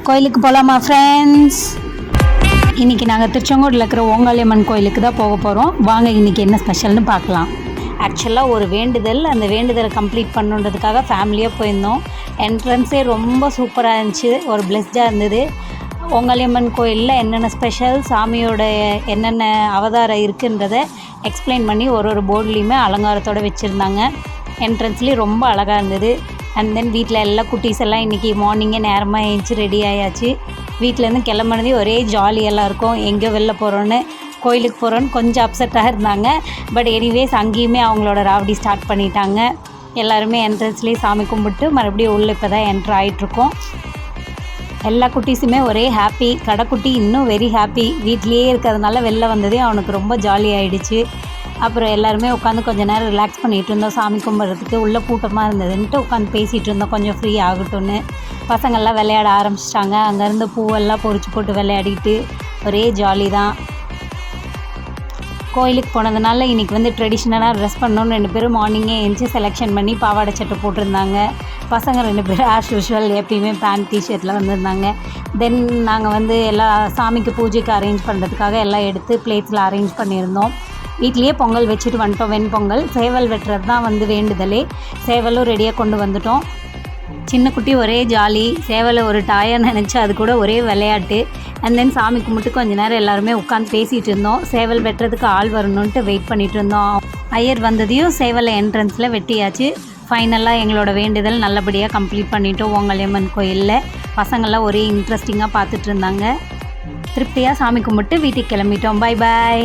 கோயிலுக்கு போகலாமா ஃப்ரெண்ட்ஸ்? இன்றைக்கி நாங்கள் திருச்செங்கோட்டில் இருக்கிற ஓங்காளியம்மன் கோயிலுக்கு தான் போக போகிறோம். வாங்க இன்றைக்கி என்ன ஸ்பெஷல்னு பார்க்கலாம். ஆக்சுவலாக ஒரு வேண்டுதல், அந்த வேண்டுதலை கம்ப்ளீட் பண்ணுன்றதுக்காக ஃபேமிலியாக போயிருந்தோம். என்ட்ரன்ஸே ரொம்ப சூப்பராக இருந்துச்சு, ஒரு பிளெஸ்டாக இருந்தது. ஓங்காளியம்மன் கோயிலில் என்னென்ன ஸ்பெஷல், சாமியோட என்னென்ன அவதாரம் இருக்குன்றதை எக்ஸ்பிளைன் பண்ணி ஒரு போர்ட்லேயுமே அலங்காரத்தோடு வச்சுருந்தாங்க. என்ட்ரன்ஸ்லேயும் ரொம்ப அழகாக இருந்தது. அண்ட் தென் வீட்டில் எல்லா குட்டீஸ் எல்லாம் இன்றைக்கி மார்னிங்கே நேரமாக எழுந்துச்சி ரெடி ஆயாச்சு. வீட்டிலேருந்து கிளம்புனதே ஒரே ஜாலியெல்லாம் இருக்கும். எங்கேயோ வெளில போகிறோன்னு, கோயிலுக்கு போகிறோன்னு கொஞ்சம் அப்செட்டாக இருந்தாங்க. பட் எனிவேஸ் அங்கேயுமே அவங்களோட ராவடி ஸ்டார்ட் பண்ணிட்டாங்க. எல்லாருமே என்ட்ரன்ஸ்லேயே சாமி கும்பிட்டு மறுபடியும் உள்ளே இப்போ தான் என்ட்ரு ஆகிட்ருக்கோம். எல்லா குட்டீஸுமே ஒரே ஹாப்பி. கடைக்குட்டி இன்னும் வெரி ஹாப்பி. வீட்லேயே இருக்கிறதுனால வெளில வந்ததே அவனுக்கு ரொம்ப ஜாலி ஆகிடுச்சு. அப்புறம் எல்லாருமே உட்காந்து கொஞ்சம் நேரம் ரிலாக்ஸ் பண்ணிகிட்டு இருந்தோம். சாமி கும்பிட்றதுக்கு உள்ளே கூட்டமாக இருந்ததுன்ட்டு உட்காந்து பேசிகிட்டு இருந்தோம், கொஞ்சம் ஃப்ரீ ஆகட்டும்னு. பசங்கள்லாம் விளையாட ஆரம்பிச்சிட்டாங்க. அங்கேருந்து பூவெல்லாம் பொறிச்சு போட்டு விளையாடிட்டு ஒரே ஜாலி தான். கோயிலுக்கு போனதுனால இன்றைக்கி வந்து ட்ரெடிஷ்னலாக ட்ரெஸ் பண்ணணுன்னு 2 பேரும் மார்னிங்கே எழுந்துச்சி செலெக்ஷன் பண்ணி பாவாடை சட்டை போட்டிருந்தாங்க. பசங்க 2 பேரும் ஆஸ் யூஷுவல் எப்பயுமே பேண்ட் டிஷர்ட்டில் வந்திருந்தாங்க. தென் நாங்கள் வந்து எல்லா சாமிக்கு பூஜைக்கு அரேஞ்ச் பண்ணுறதுக்காக எல்லாம் எடுத்து பிளேட்ஸில் அரேஞ்ச் பண்ணியிருந்தோம். வீட்லேயே பொங்கல் வச்சுட்டு வந்துட்டோம். வெண்பொங்கல், சேவல் வெட்டுறது தான் வந்து வேண்டுதலே. சேவலும் ரெடியாக கொண்டு வந்துட்டோம். சின்ன குட்டி ஒரே ஜாலி. சேவலை ஒரு டாயாக நினச்சி அது கூட ஒரே விளையாட்டு. அண்ட் தென் சாமி கும்பிட்டு கொஞ்சம் நேரம் எல்லாருமே உட்காந்து பேசிகிட்டு இருந்தோம். சேவல் வெட்டுறதுக்கு ஆள் வரணுன்ட்டு வெயிட் பண்ணிகிட்டு இருந்தோம். ஐயர் வந்ததையும் சேவலை என்ட்ரன்ஸில் வெட்டியாச்சு. ஃபைனலாக எங்களோட வேண்டுதல் நல்லபடியாக கம்ப்ளீட் பண்ணிட்டோம் ஓங்காளியம்மன் கோயிலில். பசங்கள்லாம் ஒரே இன்ட்ரெஸ்டிங்காக பார்த்துட்டு இருந்தாங்க. திருப்தியாக சாமி கும்பிட்டு வீட்டுக்கு கிளம்பிட்டோம். Bye bye.